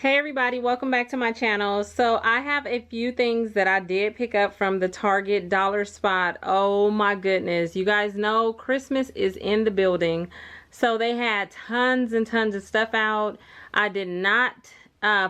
Hey everybody, welcome back to my channel. So I have a few things that I did pick up from the Target dollar spot. Oh my goodness, you guys know Christmas is in the building, so they had tons and tons of stuff out. I did not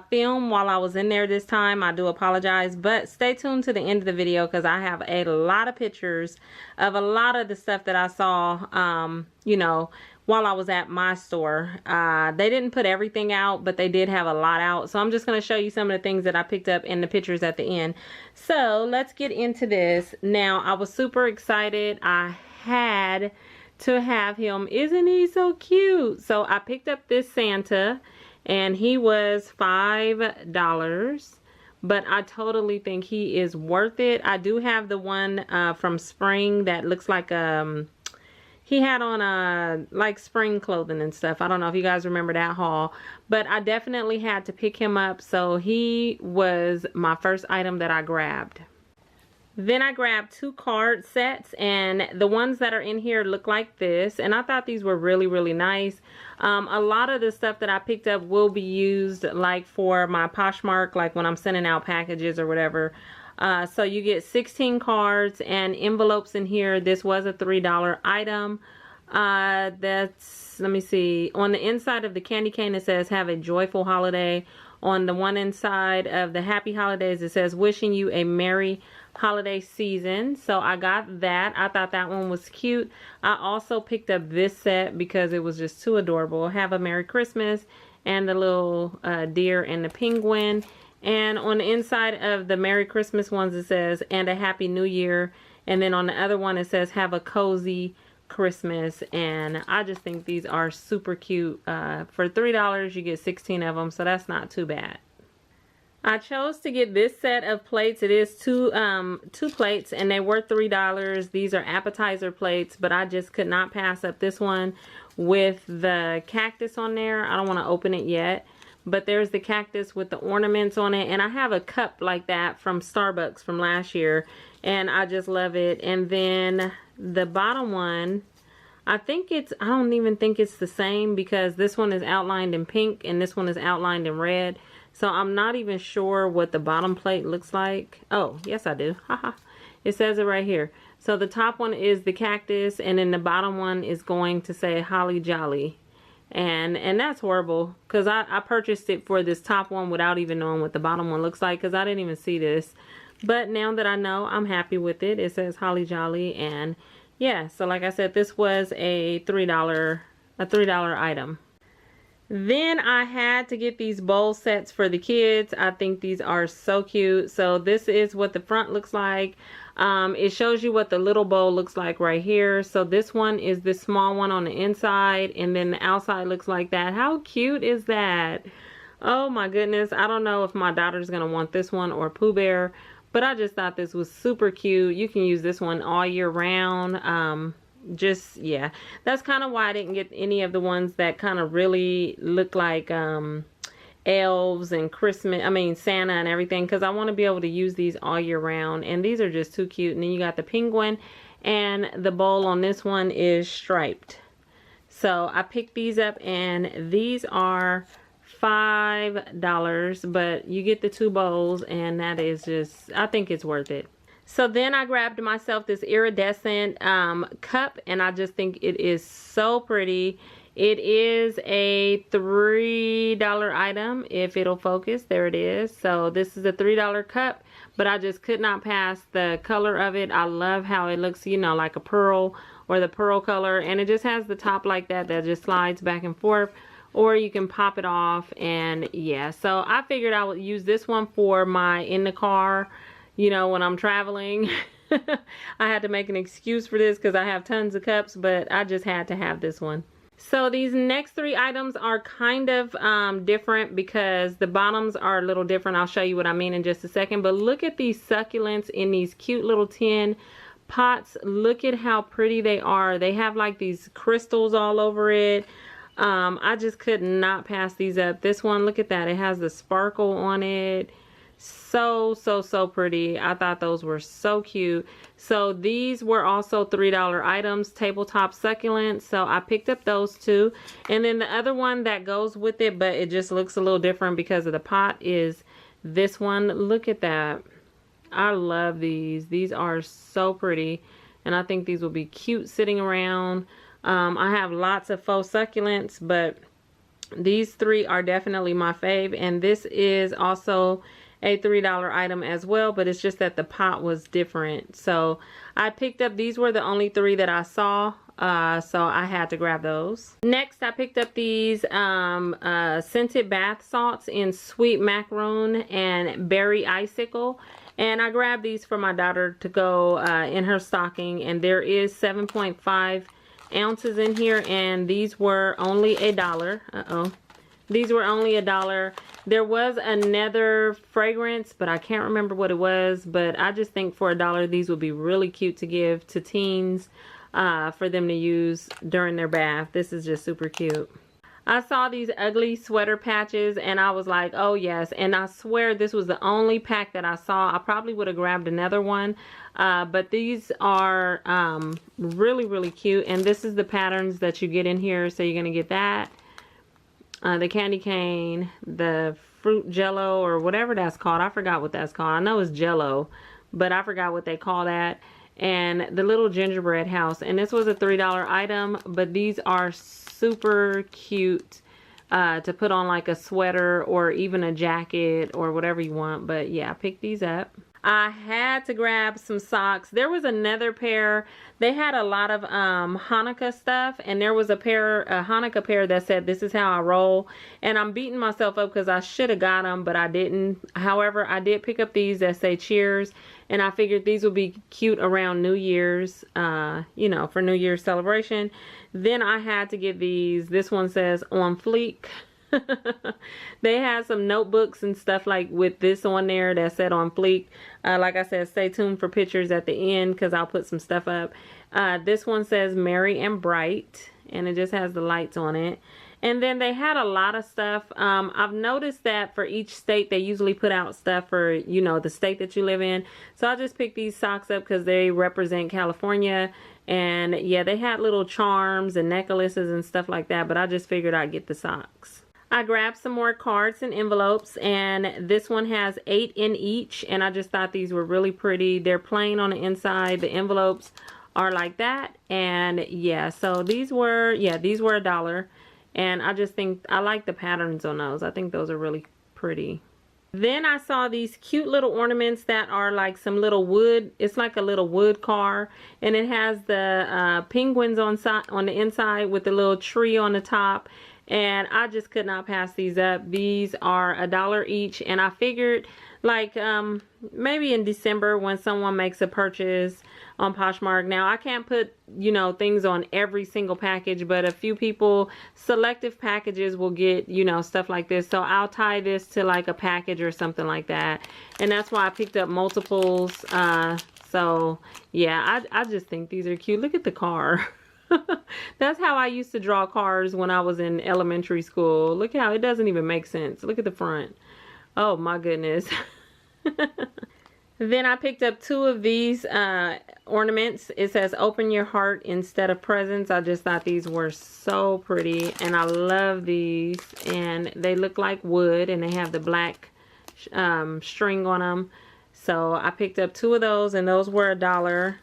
film while I was in there this time. I do apologize, but stay tuned to the end of the video because I have a lot of pictures of a lot of the stuff that I saw you know, while I was at my store. They didn't put everything out, but they did have a lot out. So I'm just going to show you some of the things that I picked up in the pictures at the end. So let's get into this. Now, I was super excited. I had to have him. Isn't he so cute? So I picked up this Santa and he was $5. But I totally think he is worth it. I do have the one from spring that looks like he had on like spring clothing and stuff. I don't know if you guys remember that haul, but I definitely had to pick him up. So he was my first item that I grabbed. Then I grabbed 2 card sets, and the ones that are in here look like this, and I thought these were really nice. A lot of the stuff that I picked up will be used like for my Poshmark, like when I'm sending out packages or whatever. So you get 16 cards and envelopes in here. This was a $3 item. That's, let me see, on the inside of the candy cane it says have a joyful holiday. On the one inside of the happy holidays it says wishing you a merry holiday season. So I got that. I thought that one was cute. I also picked up this set because it was just too adorable. Have a Merry Christmas and the little deer and the penguin. And on the inside of the Merry Christmas ones it says and a Happy New Year. And then on the other one it says have a cozy Christmas. And I just think these are super cute. For $3 you get 16 of them, so that's not too bad. I chose to get this set of plates. It is two plates and they were $3. These are appetizer plates, but I just could not pass up this one with the cactus on there. I don't want to open it yet, but there's the cactus with the ornaments on it, and I have a cup like that from Starbucks from last year and I just love it. And then the bottom one, I don't even think it's the same because this one is outlined in pink and this one is outlined in red. So I'm not even sure what the bottom plate looks like. Oh, yes I do. Haha. It says it right here. So the top one is the cactus and then the bottom one is going to say Holly Jolly. And that's horrible because I purchased it for this top one without even knowing what the bottom one looks like because I didn't even see this. But now that I know, I'm happy with it. It says Holly Jolly, and yeah, so like I said, this was a $3 item. Then I had to get these bowl sets for the kids. I think these are so cute. So this is what the front looks like. It shows you what the little bowl looks like right here. So this one is the small one on the inside, and then the outside looks like that. How cute is that? Oh my goodness. I don't know if my daughter's gonna want this one or Pooh Bear, but I just thought this was super cute. You can use this one all year round. Just, yeah, that's kind of why I didn't get any of the ones that kind of really look like elves and Santa and everything, because I want to be able to use these all year round, and these are just too cute. And then you got the penguin, and the bowl on this one is striped. So I picked these up, and these are $5, but you get the 2 bowls, and that is just, I think it's worth it. So then I grabbed myself this iridescent cup, and I just think it is so pretty. It is a $3 item if it'll focus. There it is. So this is a $3 cup, but I just could not pass the color of it. I love how it looks, you know, like a pearl or the pearl color, and it just has the top like that just slides back and forth, or you can pop it off. And yeah, so I figured I would use this one for my in the car, you know, when I'm traveling. I had to make an excuse for this because I have tons of cups, but I just had to have this one. So these next 3 items are kind of different because the bottoms are a little different. I'll show you what I mean in just a second. But look at these succulents in these cute little tin pots. Look at how pretty they are. They have like these crystals all over it. I just could not pass these up. This one, look at that. It has the sparkle on it. So pretty. I thought those were so cute. So these were also $3 items, tabletop succulents. So I picked up those two. And then the other one that goes with it, but it just looks a little different because of the pot, is this one. Look at that. I love these. These are so pretty. And I think these will be cute sitting around. I have lots of faux succulents, but these three are definitely my fave. And this is also a $3 item as well, but it's just that the pot was different. So I picked up, these were the only three that I saw, so I had to grab those. Next, I picked up these scented bath salts in sweet macaroon and berry icicle, and I grabbed these for my daughter to go in her stocking, and there is 7.5 ounces in here, and these were only $1. These were only $1. There was another fragrance, but I can't remember what it was. But I just think for $1, these would be really cute to give to teens for them to use during their bath. This is just super cute. I saw these ugly sweater patches and I was like, oh yes. And I swear this was the only pack that I saw. I probably would have grabbed another one. But these are really cute. And this is the patterns that you get in here. So you're going to get that. The candy cane, the fruit jello, or whatever that's called. I forgot what that's called. I know it's jello, but I forgot what they call that. And the little gingerbread house. And this was a $3 item, but these are super cute to put on like a sweater or even a jacket or whatever you want. But yeah, I picked these up. I had to grab some socks. There was another pair. They had a lot of Hanukkah stuff, and there was a Hanukkah pair that said, "This is how I roll." And I'm beating myself up because I should have got them, but I didn't. However, I did pick up these that say "Cheers," and I figured these would be cute around New Year's, you know, for New Year's celebration. Then I had to get these. This one says "On Fleek." They had some notebooks and stuff like with this on there that said "On Fleek." Like I said, stay tuned for pictures at the end because I'll put some stuff up. This one says "Merry and Bright," and it just has the lights on it. And then they had a lot of stuff. I've noticed that for each state, they usually put out stuff for, you know, the state that you live in. So I just picked these socks up because they represent California. And yeah, they had little charms and necklaces and stuff like that. But I just figured I'd get the socks. I grabbed some more cards and envelopes, and this one has 8 in each, and I just thought these were really pretty. They're plain on the inside. The envelopes are like that, and yeah, so these were $1, and I just think I like the patterns on those. I think those are really pretty. Then I saw these cute little ornaments that are like some little wood. It's like a little wood car, and it has the penguins on the inside with the little tree on the top. And I just could not pass these up. These are $1 each. And I figured like maybe in December when someone makes a purchase on Poshmark. Now I can't put, you know, things on every single package, but a few people, selective packages will get, you know, stuff like this. So I'll tie this to like a package or something like that. And that's why I picked up multiples. So yeah, I just think these are cute. Look at the car. That's how I used to draw cars when I was in elementary school. Look how it doesn't even make sense. Look at the front. Oh my goodness. Then I picked up 2 of these ornaments. It says "Open Your Heart" instead of presents. I just thought these were so pretty, and I love these. And they look like wood, and they have the black string on them. So I picked up 2 of those, and those were $1.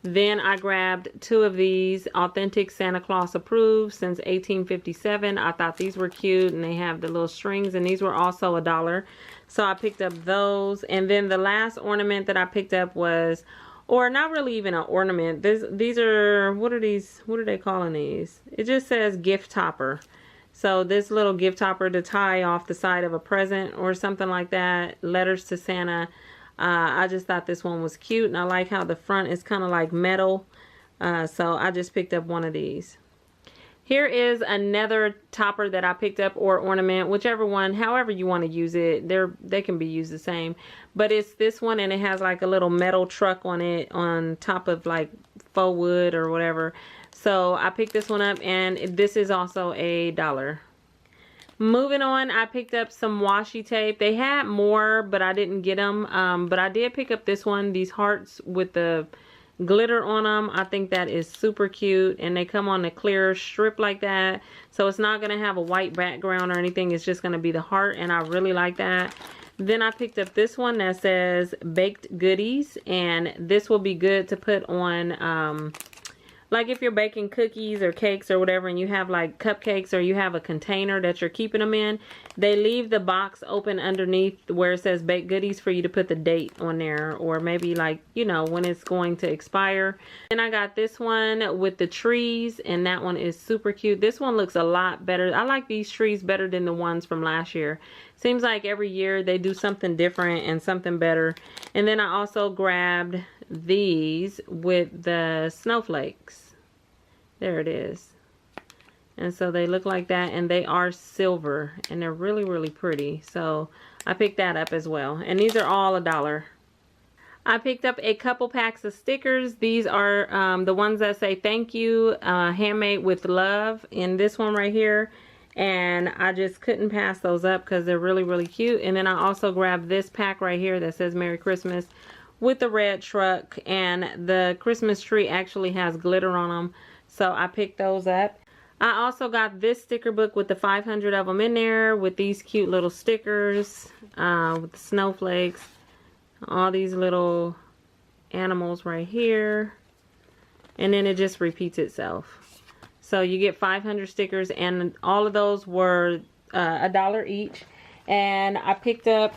Then I grabbed 2 of these, Authentic Santa Claus Approved since 1857. I thought these were cute, and they have the little strings, and these were also $1. So I picked up those. And then the last ornament that I picked up was, or not really even an ornament. These are, what are these? What are they calling these? It just says gift topper. So this little gift topper to tie off the side of a present or something like that. Letters to Santa. I just thought this one was cute, and I like how the front is kind of like metal. So I just picked up one of these. Here is another topper that I picked up, or ornament, whichever one, however you want to use it. They can be used the same. But it's this one, and it has like a little metal truck on it on top of like faux wood or whatever. So I picked this one up, and this is also $1. Moving on, I picked up some washi tape. They had more, but I didn't get them. But I did pick up this one, these hearts with the glitter on them. I think that is super cute, and they come on a clear strip like that, so it's not going to have a white background or anything. It's just going to be the heart, and I really like that. Then I picked up this one that says baked goodies, and this will be good to put on like if you're baking cookies or cakes or whatever, and you have like cupcakes, or you have a container that you're keeping them in, they leave the box open underneath where it says baked goodies for you to put the date on there, or maybe like, you know, when it's going to expire. And I got this one with the trees, and that one is super cute. This one looks a lot better. I like these trees better than the ones from last year. Seems like every year they do something different and something better. And then I also grabbed these with the snowflakes. There it is. And so they look like that, and they are silver, and they're really, really pretty. So I picked that up as well. And these are all $1. I picked up a couple packs of stickers. These are the ones that say thank you, handmade with love, in this one right here. And I just couldn't pass those up because they're really, really cute. And then I also grabbed this pack right here that says Merry Christmas with the red truck, and the Christmas tree actually has glitter on them, so I picked those up. I also got this sticker book with the 500 of them in there, with these cute little stickers with the snowflakes, all these little animals right here, and then it just repeats itself. So you get 500 stickers, and all of those were $1 each. And I picked up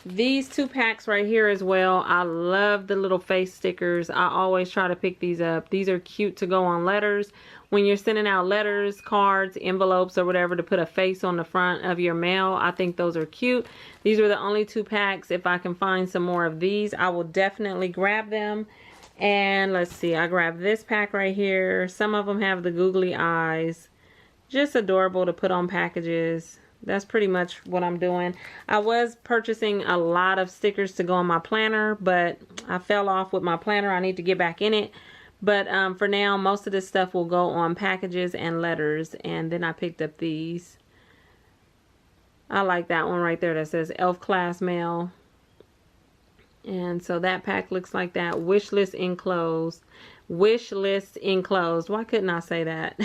these 2 packs right here as well. I love the little face stickers. I always try to pick these up. These are cute to go on letters. When you're sending out letters, cards, envelopes, or whatever, to put a face on the front of your mail, I think those are cute. These were the only 2 packs. If I can find some more of these, I will definitely grab them. And let's see, I grabbed this pack right here. Some of them have the googly eyes. Just adorable to put on packages. That's pretty much what I'm doing. I was purchasing a lot of stickers to go on my planner, but I fell off with my planner. I need to get back in it. But for now, most of this stuff will go on packages and letters. And then I picked up these. I like that one right there that says Elf Class Mail. And so that pack looks like that. Wish list enclosed. Wish list enclosed. Why couldn't I say that?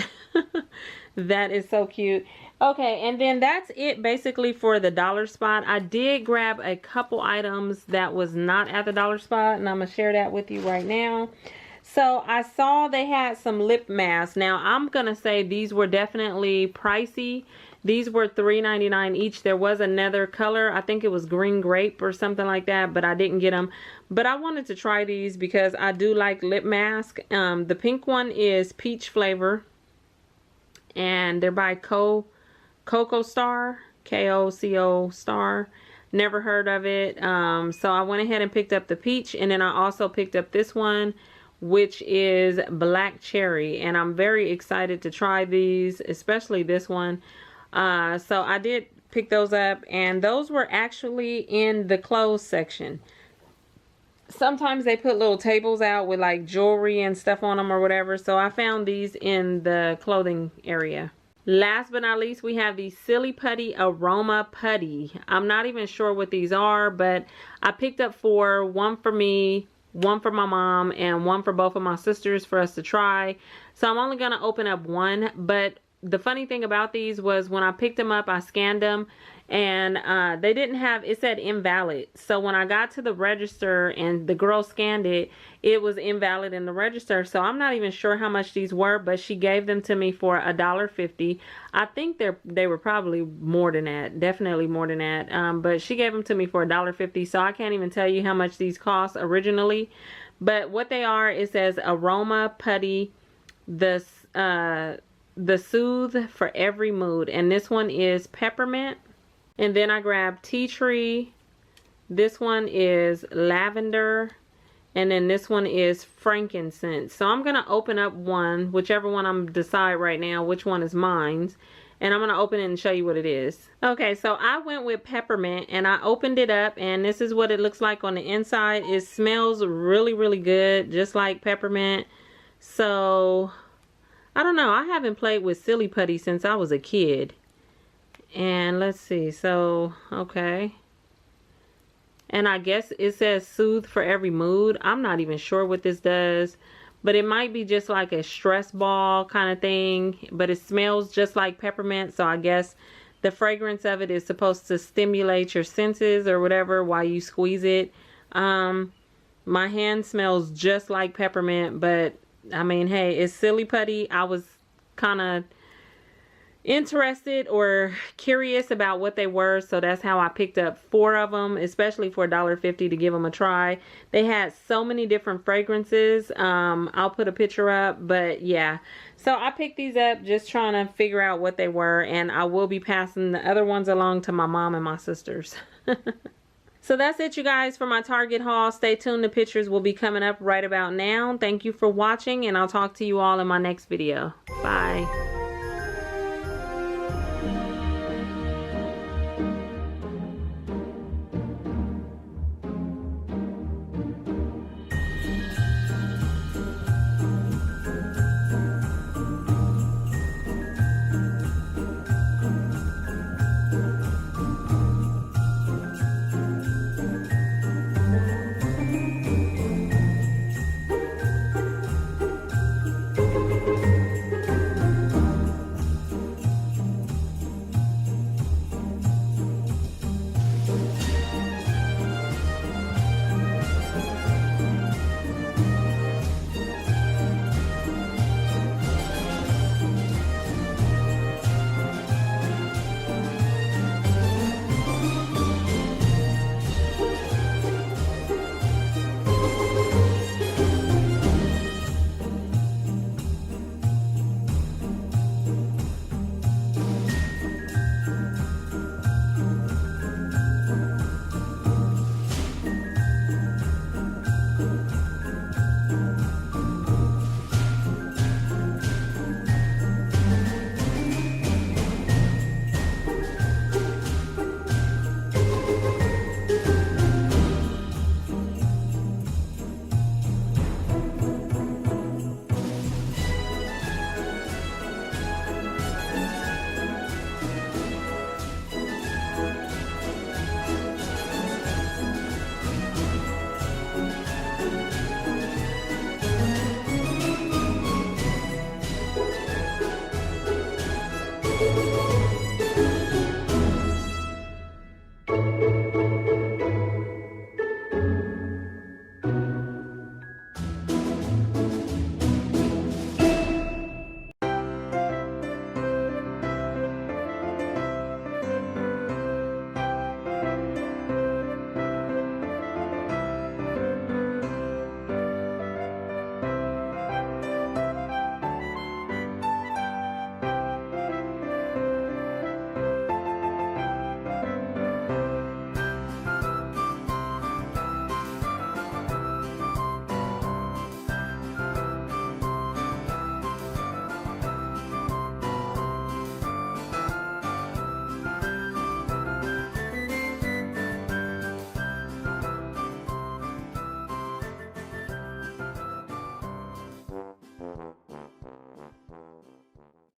That is so cute. Okay, and then that's it basically for the dollar spot. I did grab a couple items that was not at the dollar spot, and I'm going to share that with you right now. So I saw they had some lip masks. Now I'm going to say these were definitely pricey. These were $3.99 each. There was another color. I think it was green grape or something like that, but I didn't get them. But I wanted to try these because I do like lip mask. The pink one is peach flavor, and they're by Coco Star, K-O-C-O Star. Never heard of it. So I went ahead and picked up the peach, and then I also picked up this one, which is black cherry, and I'm very excited to try these, especially this one. So I did pick those up, and those were actually in the clothes section. Sometimes they put little tables out with like jewelry and stuff on them or whatever, so I found these in the clothing area. Last but not least, we have the Silly Putty Aroma Putty. I'm not even sure what these are, but I picked up 4, one for me, one for my mom, and one for both of my sisters for us to try. So I'm only going to open up one, but the funny thing about these was when I picked them up, I scanned them, and they didn't have, it said invalid. So when I got to the register and the girl scanned it, it was invalid in the register. So I'm not even sure how much these were, but she gave them to me for $1.50. I think they were probably more than that, definitely more than that. But she gave them to me for $1.50. So I can't even tell you how much these cost originally. But what they are, it says Aroma Putty, the Soothe for Every Mood, and this one is peppermint. And then I grabbed tea tree. This one is lavender, and then this one is frankincense. So I'm gonna open up one, whichever one I'm decide right now which one is mine, and I'm gonna open it and show you what it is. Okay, so I went with peppermint, and I opened it up, and this is what it looks like on the inside. It smells really, really good, just like peppermint. So I don't know. I haven't played with Silly Putty since I was a kid. And let's see. So, okay. And I guess it says soothe for every mood. I'm not even sure what this does. But it might be just like a stress ball kind of thing. But it smells just like peppermint. So I guess the fragrance of it is supposed to stimulate your senses or whatever while you squeeze it. My hand smells just like peppermint, but I mean, hey, it's Silly Putty. I was kind of interested or curious about what they were, so that's how I picked up 4 of them, especially for $1.50 to give them a try. They had so many different fragrances. I'll put a picture up, but yeah. So I picked these up just trying to figure out what they were, and I will be passing the other ones along to my mom and my sisters. So that's it, you guys, for my Target haul. Stay tuned. The pictures will be coming up right about now. Thank you for watching, and I'll talk to you all in my next video. Bye.